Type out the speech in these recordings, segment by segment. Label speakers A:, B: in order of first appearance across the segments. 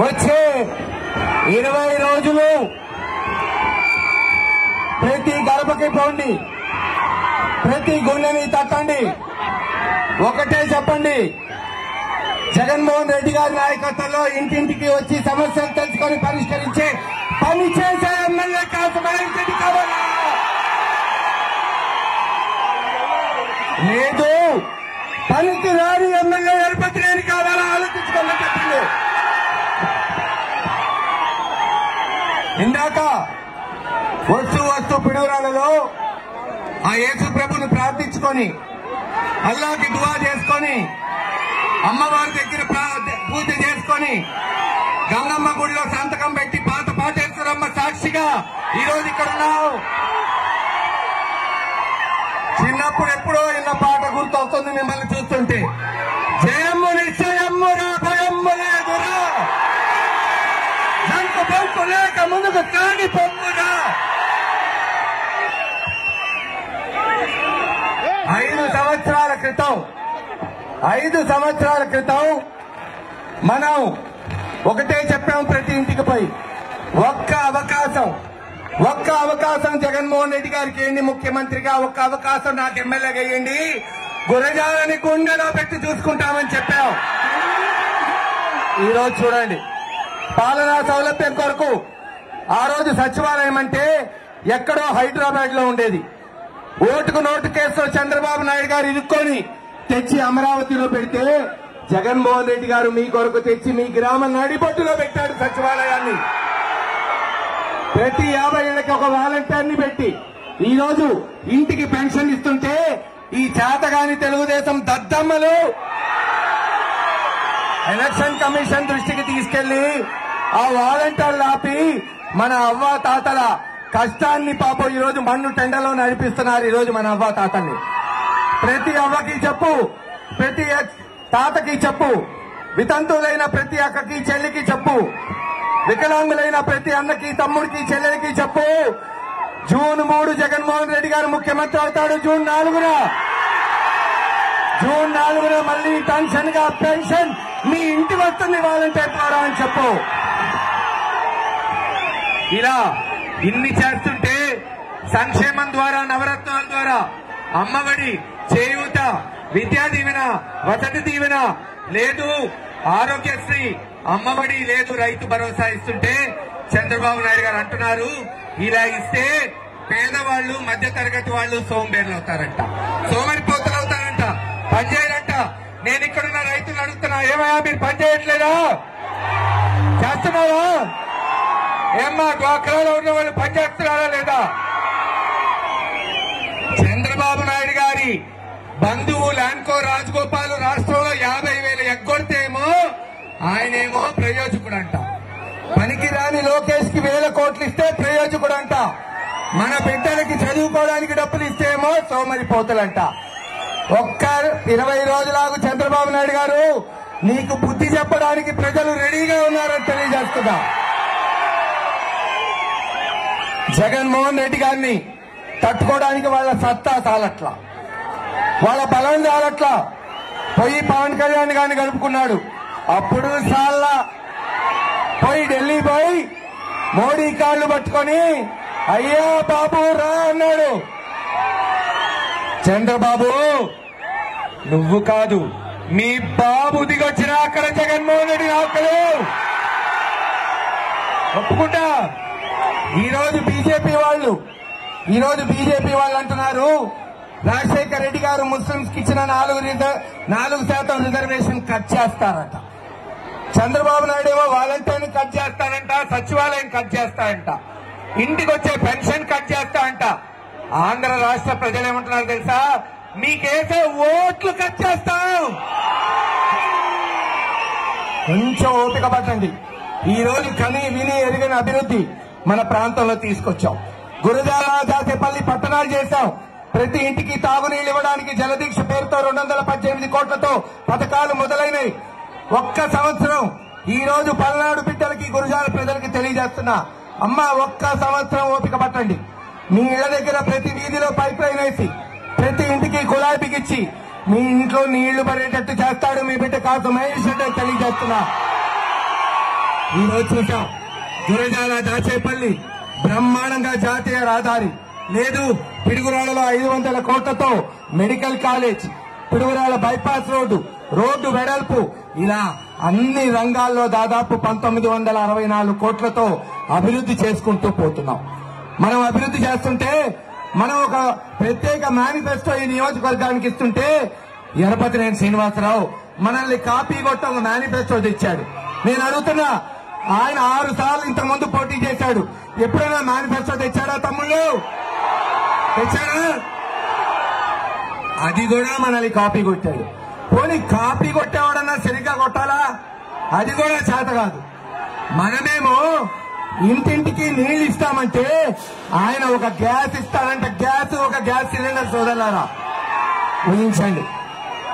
A: వచ్చే 20 రోజులు ప్రతి గడపకి పోండి, ప్రతి గుండెని తట్టండి, ఒకటే చెప్పండి, జగన్మోహన్ రెడ్డి గారి నాయకత్వంలో ఇంటింటికి వచ్చి సమస్యలు తెలుసుకొని పరిష్కరించే పని చేసే ఎమ్మెల్యే కాసుమరెడ్డి కావాలా? లేదు పనికి రాని ఎమ్మెల్యే ఏర్పతిరేని కావాలా? ఆలోచించుకోండి చెప్పండి. ఇందాక వస్తూ పిడుగురాలలో ఆ యేసు ప్రభుని ప్రార్థించుకొని అల్లాకి దువా చేసుకొని అమ్మవారి దగ్గర పూజ చేసుకొని గంగమ్మ గుడిలో సంతకం పెట్టి పాటేశ్వరమ్మ సాక్షిగా ఈ రోజు ఇక్కడ ఉన్నావు. చిన్నప్పుడు ఎప్పుడో ఇన్న పాట గుర్తొస్తుంది మిమ్మల్ని చూస్తుంటే. జయమ్ము నిశ్చయమ్మురా భయమ్ము లేదురా, సంకు పొంపు లేక ముందుకు కాని పొమ్మురా. 5 సంవత్సరాల క్రితం మనం ఒకటే చెప్పాం, ప్రతి ఇంటికి పోయి ఒక్క అవకాశం జగన్మోహన్ రెడ్డి గారికి ఏంటి ముఖ్యమంత్రిగా, ఒక్క అవకాశం నాకు ఎమ్మెల్యేగా వేయండి, గురజాలని గుండెలో పెట్టి చూసుకుంటామని చెప్పాం. ఈరోజు చూడండి, పాలనా సౌలభ్యం కొరకు ఆ రోజు సచివాలయం అంటే ఎక్కడో హైదరాబాద్ లో ఉండేది. ఓటుకు నోటు కేసులో చంద్రబాబు నాయుడు గారు ఇరుక్కొని తెచ్చి అమరావతిలో పెడితే జగన్మోహన్ రెడ్డి గారు మీ కొరకు తెచ్చి మీ గ్రామం నడిబొట్టులో పెట్టాడు సచివాలయాన్ని. ప్రతి 50 ఏళ్లకి ఒక వాలంటీర్ని పెట్టి ఈ రోజు ఇంటికి పెన్షన్ ఇస్తుంటే ఈ చేతగాని తెలుగుదేశం దద్దమ్మలు ఎలక్షన్ కమిషన్ దృష్టికి తీసుకెళ్లి ఆ వాలంటీర్లు ఆపి మన అవ్వ తాతల కష్టాన్ని పాపం ఈ రోజు మన్ను టెండలో నడిపిస్తున్నారు. ఈ రోజు మన అవ్వ తాతల్ని ప్రతి అవ్వకి చెప్పు, ప్రతి తాతకి చెప్పు, వితంతువులైన ప్రతి అక్కకి చెల్లికి చెప్పు, వికలాంగులైన ప్రతి అన్నకి తమ్ముడికి చెల్లెలికి చెప్పు, జూన్ 3 జగన్మోహన్ రెడ్డి గారు ముఖ్యమంత్రి అవుతాడు. జూన్ 4న మళ్ళీ టెన్షన్ గా పెన్షన్ మీ ఇంటికి వస్తుంది వాలంటీర్ ద్వారా అని చెప్పు. ఇలా ఇన్ని చేస్తుంటే సంక్షేమం ద్వారా, నవరత్నాల ద్వారా, అమ్మఒడి, చేయూత, విద్యా దీవెన, వసతి దీవెన లేదు, ఆరోగ్యశ్రీ, అమ్మఒడి లేదు, రైతు భరోసా ఇస్తుంటే చంద్రబాబు నాయుడు గారు అంటున్నారు ఇలా ఇస్తే పేదవాళ్లు, మధ్య తరగతి వాళ్ళు సోంబేర్లు అవుతారంట, సోమరిపోతులు అవుతారంట, పనిచేయాలంట. నేను ఇక్కడున్న రైతులు అడుగుతున్నా, ఏమయ్యా మీరు పని చేయట్లేదా? చేస్తున్నావా? ఏమ్మా డ్వాక్రాలో ఉన్న వాళ్ళు పని చేస్తున్నారా లేదా? చంద్రబాబు నాయుడు గారి బంధువు ల్యాంకో రాజగోపాల్ రాష్ట్రంలో 50,000 ఎగ్గొడితేమో ఆయనేమో ప్రయోజకుడంట, పనికి రాని లోకేష్ కి 1,000 కోట్లు ఇస్తే ప్రయోజకుడంట, మన బిడ్డలకి చదువుకోవడానికి డబ్బులు ఇస్తేమో సోమరిపోతులంట. ఒక్క 20 రోజులాగు చంద్రబాబు నాయుడు గారు, నీకు బుద్ధి చెప్పడానికి ప్రజలు రెడీగా ఉన్నారని తెలియజేస్తున్నా. జగన్మోహన్ రెడ్డి గారిని తట్టుకోవడానికి వాళ్ళ సత్తా చాలట్లా, వాళ్ళ బలం చాలట్లా. పోయి పవన్ కళ్యాణ్ గారిని గడుపుకున్నాడు, అప్పుడు చాలా పోయి ఢిల్లీ పోయి మోడీ కాళ్ళు పట్టుకొని అయ్యా బాబు రా అన్నాడు. చంద్రబాబు నువ్వు కాదు, మీ బాబు దిగొచ్చినా అక్కడ జగన్మోహన్ రెడ్డి ఆకలు ఒప్పుకుంటా. ఈరోజు బీజేపీ వాళ్ళు అంటున్నారు రాజశేఖర రెడ్డి గారు ముస్లింస్ కి ఇచ్చిన 4% రిజర్వేషన్ కట్ చేస్తారట. చంద్రబాబు నాయుడు ఏమో వాలంటీర్ని కట్ చేస్తారంట, సచివాలయం కట్ చేస్తారంట, ఇంటికి వచ్చే పెన్షన్ కట్ చేస్తారంట. ఆంధ్ర రాష్ట్ర ప్రజలు ఏమంటున్నారు తెలుసా? మీకేసే ఓట్లు కట్ చేస్తాం. కొంచెం ఓపిక పట్టండి. ఈ రోజు కని విని ఎరిగిన అభివృద్ధి మన ప్రాంతంలో తీసుకొచ్చాం. గురజాల, దాచేపల్లి పట్టణాలు చేశాం. ప్రతి ఇంటికి తాగునీళ్లు ఇవ్వడానికి జలదీక్ష పేరుతో 218 కోట్లతో పథకాలు మొదలైనవి. ఒక్క సంవత్సరం ఈ రోజు పల్నాడు బిడ్డలకి, గురజాల ప్రజలకి తెలియజేస్తున్నా, అమ్మ ఒక్క సంవత్సరం ఓపిక పట్టండి.
B: మీ ఇళ్ల దగ్గర ప్రతి వీధిలో పైప్ లైన్ వేసి ప్రతి ఇంటికి కుళాయి బిగించి మీ ఇంట్లో నీళ్లు పడేటట్టు చేస్తాడు మీ బిడ్డ కాసు మహేష్ రెడ్డి తెలియజేస్తున్నా. ఈరోజు చూసాం గురజాల దాచేపల్లి బ్రహ్మాండంగా జాతీయ రహదారి లేదు, పిడుగురాళ్లలో 500 కోట్లతో medical college, Piduguralla bypass road వెడల్పు, ఇలా అన్ని రంగాల్లో దాదాపు 1964 కోట్లతో అభివృద్ధి చేసుకుంటూ పోతున్నాం. మనం అభివృద్ధి చేస్తుంటే మనం ఒక ప్రత్యేక మేనిఫెస్టో ఈ నియోజకవర్గానికి ఇస్తుంటే ఎరపతినేని శ్రీనివాసరావు మనల్ని కాపీ కొట్ట ఒక మేనిఫెస్టో తెచ్చాడు. నేను అడుగుతున్నా, ఆయన 6 సార్లు ఇంతకుముందు పోటీ చేశాడు, ఎప్పుడైనా మేనిఫెస్టో తెచ్చాడా తమ్ముళ్ళు? తెచ్చాడా? అది కూడా మనల్ని కాపీ కొట్టాడు. పోనీ కాపీ కొట్టేవాడన్నా సరిగ్గా కొట్టాలా? అది కూడా చేత కాదు. మనమేమో ఇంటింటికి నీళ్లు ఇస్తామంటే ఆయన ఒక గ్యాస్ ఇస్తాడంటే ఒక గ్యాస్ సిలిండర్ సోదరులారా ఊహించండి.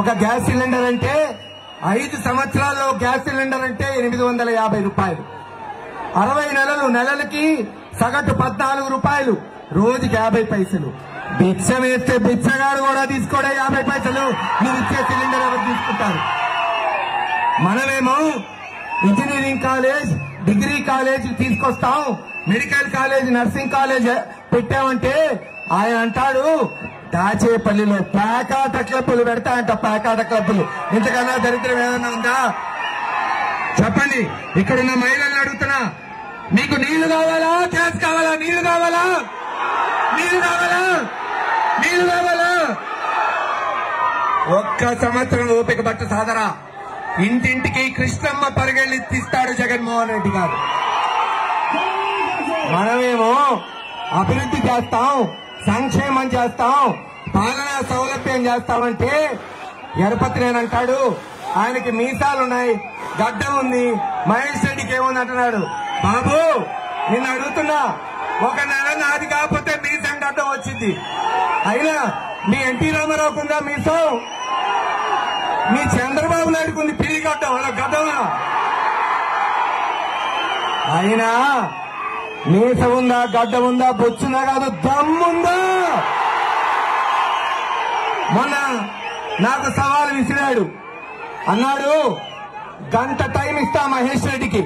B: ఒక గ్యాస్ సిలిండర్ అంటే 5 సంవత్సరాల్లో గ్యాస్ సిలిండర్ అంటే 850 రూపాయలు, 60 నెలలకి సగటు 14 రూపాయలు, రోజుకి 50 పైసలు. భిక్ష వేస్తే బిచ్చగాడు కూడా తీసుకోడే 50 పైసలు. మీరు ఇచ్చే సిలిండర్ ఎవరు తీసుకుంటారు? మనమేమో ఇంజనీరింగ్ కాలేజ్, డిగ్రీ కాలేజ్ తీసుకొస్తాం, మెడికల్ కాలేజ్, నర్సింగ్ కాలేజ్ పెట్టామంటే ఆయన అంటాడు దాచేపల్లిలో పేకాట క్లబ్బులు పెడతా అంట. పేకాట క్లబ్బులు ఇంతకన్నా దరిద్రం ఏదన్నా ఉందా చెప్పండి? ఇక్కడున్న మహిళలను అడుగుతున్నా, మీకు నీళ్లు కావాలా, గ్యాస్ కావాలా? నీళ్లు కావాలా? ఒక్క సంవత్సరం ఓపిక పట్టు సాదరా. ఇంటింటికి కృష్ణమ్మ పరిగెళ్ళిస్తాడు జగన్మోహన్ రెడ్డి గారు. మనమేమో అభివృద్ధి చేస్తాం, సంక్షేమం చేస్తాం, పాలనా సౌలభ్యం చేస్తామంటే ఎరపతినేని అంటాడు ఆయనకి మీసాలున్నాయి, గడ్డం ఉంది, మహేష్ రెడ్డికి ఏముంది అంటున్నాడు. బాబు నిన్ను అడుగుతున్నా, ఒక నెల నాది కాకపోతే మీసం గడ్డం వచ్చింది. అయినా మీ ఎన్టీ రామారావుకు ఉందా మీసం? మీ చంద్రబాబు నాయుడుకు ఉంది పిల్లి గడ్డం, అలా గడ్డమా? అయినా మీసం ఉందా, గడ్డం ఉందా, బొచ్చుందా కాదు, దమ్ముందా? మొన్న నాకు సవాల్ విసిరాడు, అన్నాడు గంట టైం ఇస్తా మహేష్ రెడ్డికి,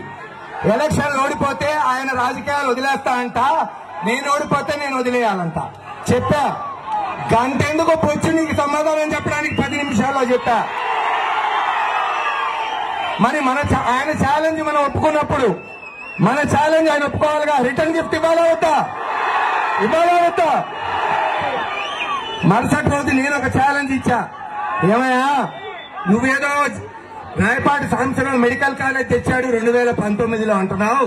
B: ఎలక్షన్ ఓడిపోతే ఆయన రాజకీయాలు వదిలేస్తా అంట, నేను ఓడిపోతే నేను వదిలేయాలంట. చెప్పా, గంట ఎందుకు పొచ్చు నీకు సమాధానం చెప్పడానికి 10 నిమిషాల్లో చెప్పా. మరి ఆయన ఛాలెంజ్ మనం ఒప్పుకున్నప్పుడు మన ఛాలెంజ్ ఆయన ఒప్పుకోవాలిగా. రిటర్న్ గిఫ్ట్ ఇవ్వాలా వద్దా? మరుసటి రోజు నేను ఒక ఛాలెంజ్ ఇచ్చా, ఏమయ్యా నువ్వేదో రాయపాటి సాంబశివరావు మెడికల్ కాలేజ్ తెచ్చాడు 2019లో అంటున్నావు,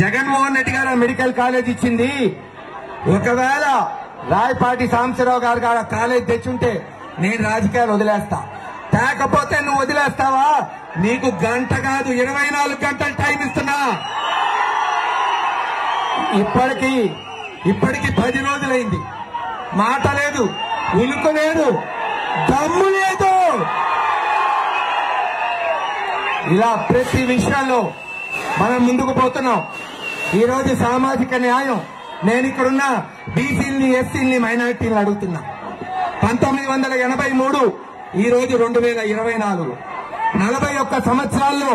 B: జగన్మోహన్ రెడ్డి గారు మెడికల్ కాలేజ్ ఇచ్చింది, ఒకవేళ రాయపాటి సాంబశివరావు గారు కాలేజ్ తెచ్చుంటే నేను రాజకీయాలు వదిలేస్తా, తేకపోతే నువ్వు వదిలేస్తావా? నీకు గంట కాదు 24 గంటలు టైం ఇస్తున్నా. ఇప్పటికి 10 రోజులైంది, మాట లేదు, ఉలుకు లేదు, దమ్ము లేదు. ఇలా ప్రతి విషయంలో మనం ముందుకు పోతున్నాం. ఈరోజు సామాజిక న్యాయం, నేను ఇక్కడున్న బీసీలని, ఎస్సీలని, మైనారిటీలను అడుగుతున్నా. 1983 ఈ రోజు 2024, 41 సంవత్సరాల్లో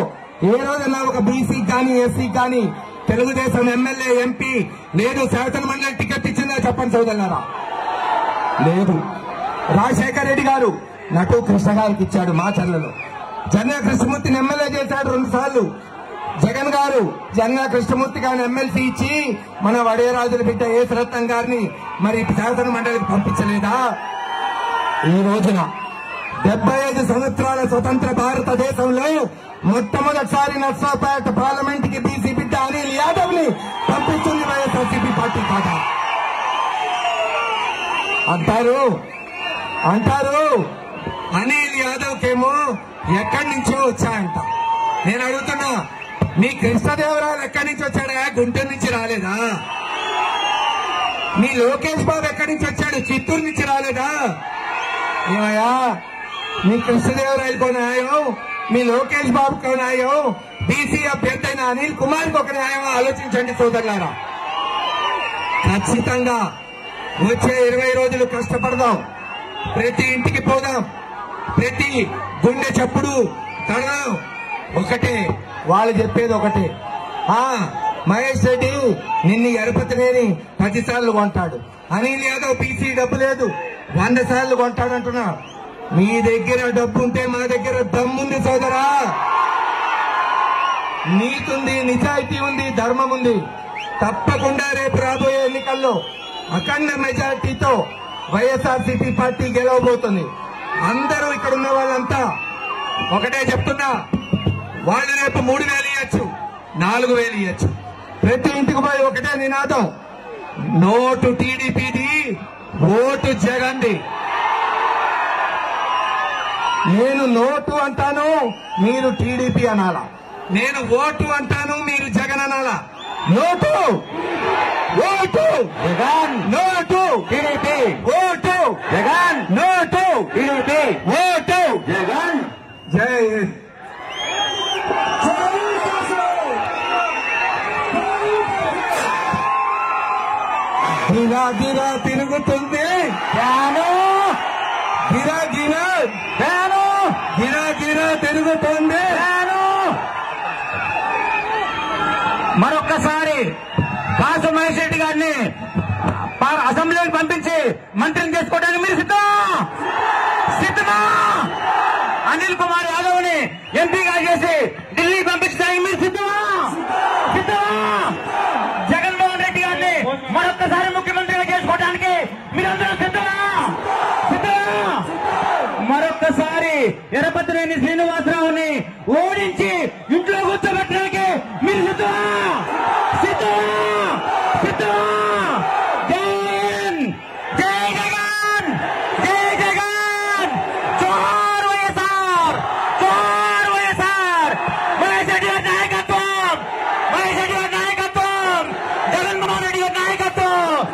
B: ఏ రోజున్నా ఒక బీసీకి కానీ ఎస్సీకి కానీ తెలుగుదేశం ఎమ్మెల్యే, ఎంపీ లేదు, శాసనమండలి టికెట్ ఇచ్చిందా చెప్పండి సోదరులారా? లేదు. రాజశేఖర రెడ్డి గారు నటు కృష్ణ గారికి ఇచ్చాడు మాచర్లలో, జంగా కృష్ణమూర్తిని ఎమ్మెల్యే చేశాడు 2 సార్లు. జగన్ గారు జంగా కృష్ణమూర్తి గారిని ఎమ్మెల్సీ ఇచ్చి మన వడేరాజుల బిడ్డ ఏసరత్నం గారిని మరి శాసన మండలికి పంపించలేదా? ఈ రోజున 75 సంవత్సరాల స్వతంత్ర భారతదేశంలో మొట్టమొదటిసారి నర్సాపేట పార్లమెంట్ కి బీసీ బిడ్డ అనిల్ యాదవ్ ని పంపిస్తుంది వైఎస్ఆర్సీపీ పార్టీ కాదా? అంటారు అనిల్ యాదవ్ కేమో ఎక్కడి నుంచో వచ్చాయంట. నేను అడుగుతున్నా, మీ కృష్ణదేవరాయలు ఎక్కడి నుంచి వచ్చాడా? గుంటూరు నుంచి రాలేదా? మీ లోకేష్ బాబు ఎక్కడి నుంచి వచ్చాడు? చిత్తూరు నుంచి రాలేదా? ఏమయ్యా, మీ కృష్ణదేవరాయలకు న్యాయం, మీ లోకేష్ బాబుకు న్యాయం, బీసీ అభ్యర్థి అయిన అనిల్ కుమార్కి ఒక న్యాయం ఆలోచించండి సోదరులారా. ఖచ్చితంగా వచ్చే 20 రోజులు కష్టపడదాం. ప్రతి ఇంటికి పోదాం, ప్రతి గుండె చప్పుడు తడదాం. ఒకటే వాళ్ళు చెప్పేది ఒకటే, మహేష్ రెడ్డి నిన్ను ఎరపతినేని 10 సార్లు కొంటాడు, అనిల్ యాదవ్ పీసీ డబ్బు లేదు 100 సార్లు కొంటాడంటున్నా. మీ దగ్గర డబ్బు ఉంటే మా దగ్గర దమ్ముంది సోదరా, నీతుంది, నిజాయితీ ఉంది, ధర్మం ఉంది. తప్పకుండా రేపు రాబోయే ఎన్నికల్లో అఖండ మెజార్టీతో వైఎస్ఆర్సీపీ పార్టీ గెలవబోతుంది. అందరూ ఇక్కడ ఉన్న వాళ్ళంతా ఒకటే చెప్తున్నా, వాళ్ళు రేపు 3,000 ఇవ్వచ్చు, 4,000 ఇవ్వచ్చు. ప్రతి ఇంటికి పోయి ఒకటే నినాదం, నోటు టీడీపీది, ఓటు జగన్ది. నేను నోటు అంటాను, మీరు టీడీపీ అనాలా. నేను ఓటు అంటాను, మీరు జగన్ అనాలా. Note vote Jagan, note TDP, vote Jagan, note TDP, vote Jagan. జై హింద్. గిరా గిరా తిరుగుతుంది ఫ్యాను, గిరా గిరా ఫ్యాను, గిరా గిరా తిరుగుతుంది ఫ్యాను. మరొక్కసారి కాసు మహేష్ రెడ్డి గారిని అసెంబ్లీకి పంపించి మంత్రిని చేసుకోవడానికి మీరు సిద్ధమా? అనిల్ కుమార్ యాదవ్ ని ఎంపీగా చేసి ఢిల్లీ పంపించడానికి మీరు సిద్ధమా? జగన్మోహన్ రెడ్డి గారిని మరొక్కసారి ముఖ్యమంత్రిగా చేసుకోవడానికి మీరందరూ సిద్ధమా? మరొక్కసారి ఎరపతినేని శ్రీనివాసరావుని ఓడించి ఇంట్లో కూర్చోబెట్టడానికి మీరు సిద్ధమా? జై జగన్, జై జగన్, జోహార్ వైఎస్ఆర్, జోహార్ వైఎస్ఆర్. మహేష్ రెడ్డి గారి నాయకత్వం, జగన్మోహన్ రెడ్డి గారి నాయకత్వం.